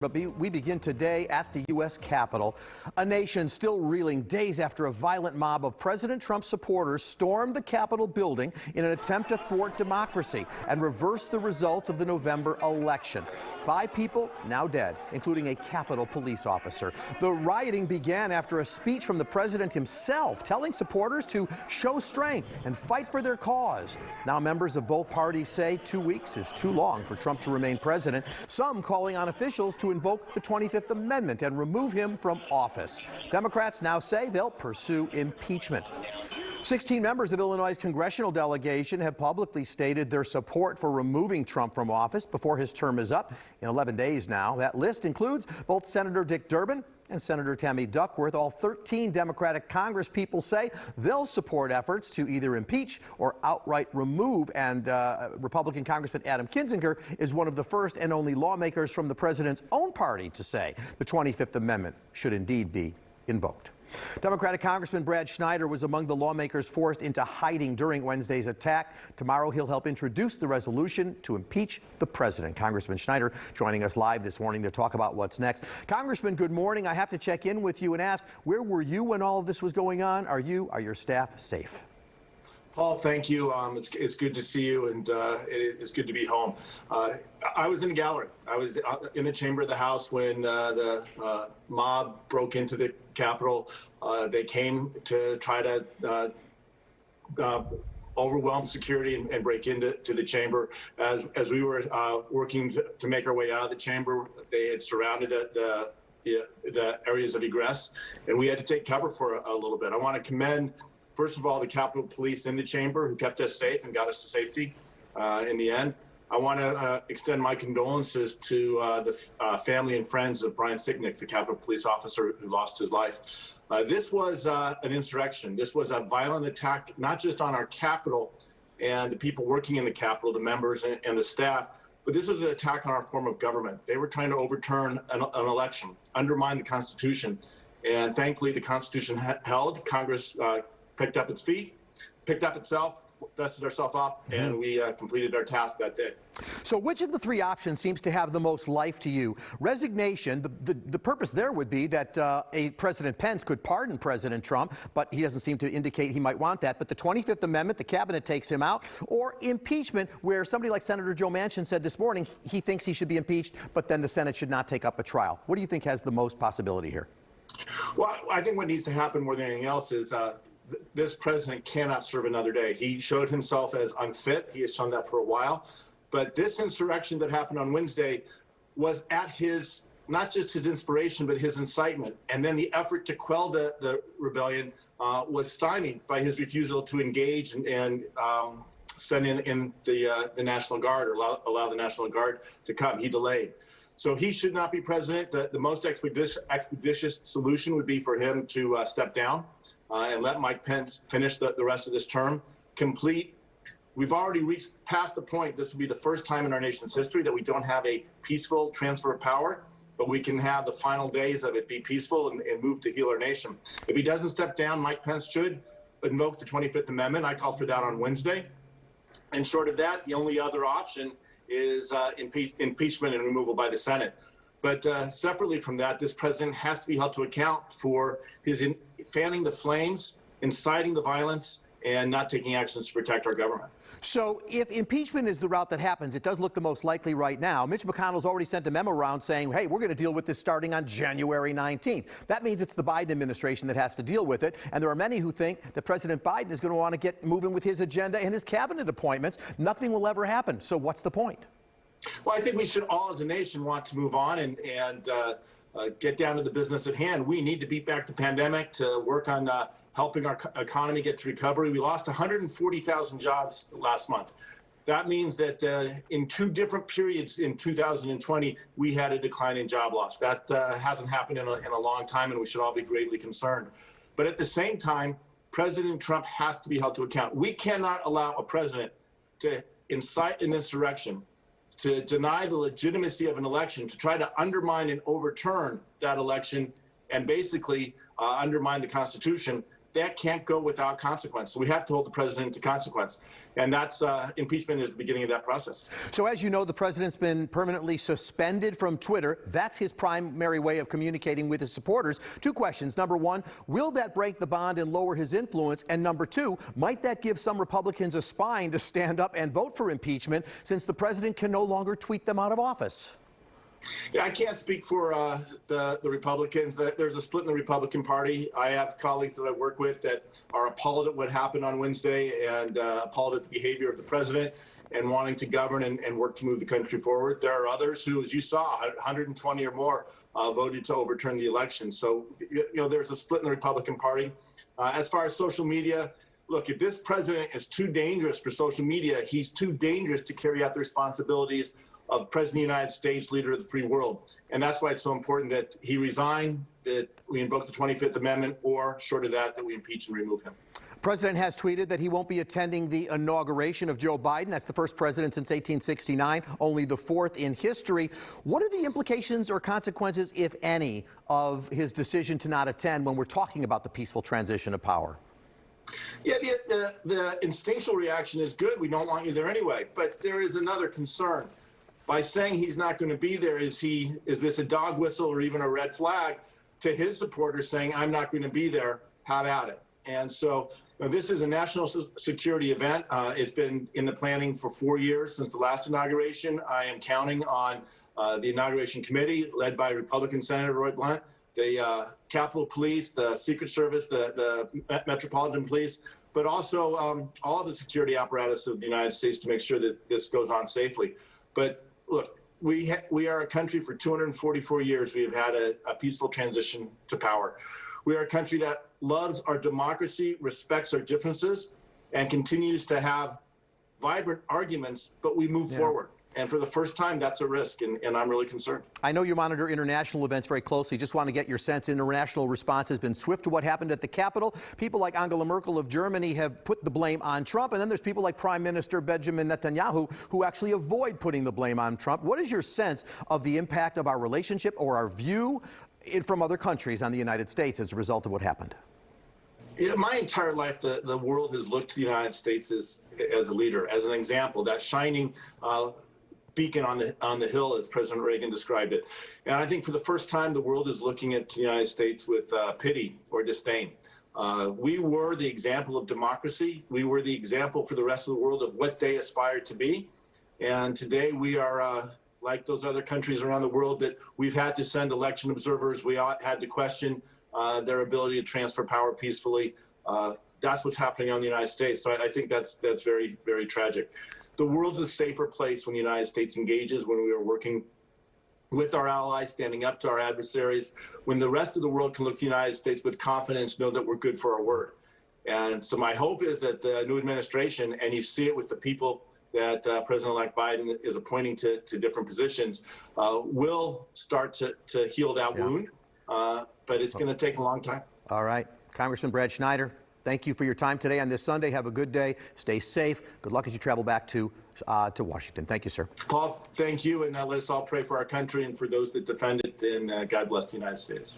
But we begin today at the U.S. Capitol, a nation still reeling days after a violent mob of President Trump's supporters stormed the Capitol building in an attempt to thwart democracy and reverse the results of the November election. 5 people now dead, including a Capitol police officer. The rioting began after a speech from the president himself telling supporters to show strength and fight for their cause. Now members of both parties say 2 weeks is too long for Trump to remain president, some calling on officials to invoke the 25th Amendment and remove him from office. Democrats now say they'll pursue impeachment. 16 members of Illinois' congressional delegation have publicly stated their support for removing Trump from office before his term is up in 11 days now. That list includes both Senator Dick Durbin and Senator Tammy Duckworth. All 13 Democratic congresspeople say they'll support efforts to either impeach or outright remove. And Republican Congressman Adam Kinzinger is one of the first and only lawmakers from the president's own party to say the 25th Amendment should indeed be invoked. Democratic Congressman Brad Schneider was among the lawmakers forced into hiding during Wednesday's attack. Tomorrow he'll help introduce the resolution to impeach the president. Congressman Schneider joining us live this morning to talk about what's next. Congressman, good morning. I have to check in with you and ask, where were you when all of this was going on? Are your staff safe? Paul, thank you. It's good to see you, and it's good to be home. I was in the gallery. I was in the chamber of the House when the mob broke into the Capitol. They came to try to overwhelm security and break into the chamber. As we were working to make our way out of the chamber, they had surrounded the areas of egress, and we had to take cover for a little bit. I want to commend, first of all, the Capitol Police in the chamber who kept us safe and got us to safety in the end. I want to extend my condolences to the family and friends of Brian Sicknick, the Capitol Police officer who lost his life. This was an insurrection. This was a violent attack, not just on our Capitol and the people working in the Capitol, the members and the staff, but this was an attack on our form of government. They were trying to overturn an election, undermine the Constitution. And thankfully, the Constitution held. Congress picked up its feet, picked up itself, dusted ourselves off, and we completed our task that day. So which of the 3 options seems to have the most life to you? Resignation, the purpose there would be that a President Pence could pardon President Trump, but he doesn't seem to indicate he might want that. But the 25th Amendment, the cabinet takes him out, or impeachment, where somebody like Senator Joe Manchin said this morning he thinks he should be impeached, but then the Senate should not take up a trial. What do you think has the most possibility here? Well, I think what needs to happen more than anything else is this president cannot serve another day. He showed himself as unfit. He has shown that for a while. But this insurrection that happened on Wednesday was at his, not just his inspiration, but his incitement. And then the effort to quell the rebellion was stymied by his refusal to engage and send in the National Guard, or allow the National Guard to come. He delayed. So he should not be president. The most expeditious solution would be for him to step down and let Mike Pence finish the rest of this term. We've already reached past the point. This will be the first time in our nation's history that we don't have a peaceful transfer of power, but we can have the final days of it be peaceful and move to heal our nation. If he doesn't step down, Mike Pence should invoke the 25th Amendment. I called for that on Wednesday. And short of that, the only other option is impeachment and removal by the Senate. But separately from that, this president has to be held to account for his fanning the flames, inciting the violence, and not taking actions to protect our government. So if impeachment is the route that happens, it does look the most likely right now. Mitch McConnell's already sent a memo around saying, hey, we're going to deal with this starting on January 19th. That means it's the Biden administration that has to deal with it. And there are many who think that President Biden is going to want to get moving with his agenda and his cabinet appointments. Nothing will ever happen. So what's the point? Well, I think we should all as a nation want to move on and get down to the business at hand. We need to beat back the pandemic, to work on helping our economy get to recovery. We lost 140,000 jobs last month. That means that in 2 different periods in 2020, we had a decline in job loss. That hasn't happened in a long time, and we should all be greatly concerned. But at the same time, President Trump has to be held to account. We cannot allow a president to incite an insurrection, to deny the legitimacy of an election, to try to undermine and overturn that election and basically undermine the Constitution. that can't go without consequence. So we have to hold the president to consequence. And that's impeachment is the beginning of that process. So as you know, the president's been permanently suspended from Twitter. That's his primary way of communicating with his supporters. Two questions. Number one, will that break the bond and lower his influence? And number two, might that give some Republicans a spine to stand up and vote for impeachment since the president can no longer tweet them out of office? Yeah, I can't speak for the Republicans. There's a split in the Republican Party. I have colleagues that I work with that are appalled at what happened on Wednesday and appalled at the behavior of the president and wanting to govern and work to move the country forward. There are others who, as you saw, 120 or more voted to overturn the election. So, there's a split in the Republican Party. As far as social media, look, if this president is too dangerous for social media, he's too dangerous to carry out the responsibilities of President of the United States, leader of the free world. And that's why it's so important that he resign, that we invoke the 25th Amendment, or short of that we impeach and remove him. The president has tweeted that he won't be attending the inauguration of Joe Biden. That's the first president since 1869, only the fourth in history. What are the implications or consequences, if any, of his decision to not attend when we're talking about the peaceful transition of power? Yeah, the instinctual reaction is good. We don't want you there anyway. But there is another concern. By saying he's not going to be there, is this a dog whistle or even a red flag to his supporters saying, I'm not going to be there, have at it? And so this is a national security event. It's been in the planning for 4 years since the last inauguration. I am counting on the inauguration committee led by Republican Senator Roy Blunt, the Capitol Police, the Secret Service, the Metropolitan Police, but also all of the security apparatus of the United States to make sure that this goes on safely. But look, we are a country for 244 years. We have had a peaceful transition to power. We are a country that loves our democracy, respects our differences, and continues to have vibrant arguments, but we move forward. And for the first time, that's a risk, and I'm really concerned. I know you monitor international events very closely. Just want to get your sense. International response has been swift to what happened at the Capitol. People like Angela Merkel of Germany have put the blame on Trump, and then there's people like Prime Minister Benjamin Netanyahu who actually avoid putting the blame on Trump. What is your sense of the impact of our relationship or our view from other countries on the United States as a result of what happened? Yeah, my entire life, the world has looked to the United States as a leader, as an example, that shining beacon on the hill, as President Reagan described it. And I think for the first time, the world is looking at the United States with pity or disdain. We were the example of democracy. We were the example for the rest of the world of what they aspired to be. And today we are like those other countries around the world that we've had to send election observers. We had to question their ability to transfer power peacefully. That's what's happening on the United States. So I think that's very, very tragic. The world's a safer place when the United States engages, when we are working with our allies, standing up to our adversaries, when the rest of the world can look to the United States with confidence, know that we're good for our word. And so my hope is that the new administration, and you see it with the people that President-elect Biden is appointing to different positions, will start to heal that wound. But it's going to take a long time. All right. Congressman Brad Schneider, thank you for your time today on this Sunday. Have a good day. Stay safe. Good luck as you travel back to Washington. Thank you, sir. Paul, thank you. And let's all pray for our country and for those that defend it. And God bless the United States.